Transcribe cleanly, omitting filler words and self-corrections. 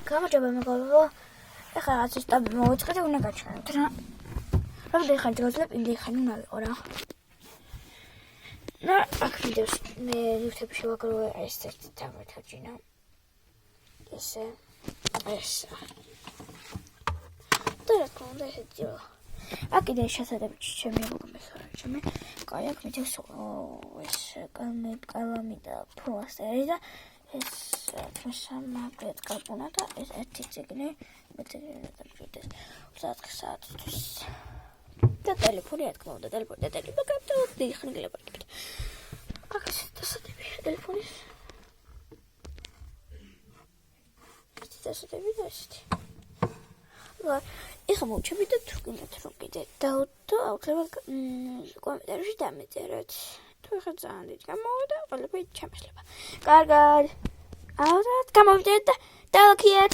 გამარჯობა მეგობრებო. ეხლა რაღაც სტაბი მოვიწყეთ და უნდა გაჩვენოთ რა. რამდენი ხანი გავძლებ, იმდენი ხანი უნდა ვიყო რა. და აქ ვიდეოს მე ნივთები შევაგროვე ეს ერთი დავეთაჯინა. ესე. და რა თქმა უნდა ესეთი აქ კიდე შესაძლებელი ჩემი მოგმეხარა ჩემი. კაი აქ მითეს ეს კალამი და ფლასტერი და ეს სამაგრეთ კაპუნა და ეს ერთი წიგნი მეტელინა და პრიდეს 24 საათისთვის და ტელეფონი რა თქმა უნდა ტელეფონი მაგათი ხანი გელაპარაკებთ აქ დასადები ტელეფონის ეს დასადები და ესეთი ეხლა მოვჩები და თუ გინდათ რომ კიდე დავდო აუცილებლად კომენტარებში დამეწეროთ თუ ეხლა ძალიან დიდი გამოვიდა ყველაფერი ჩემსლება კარგად აუცილებლად გამოვიწერეთ და დავაქიეთ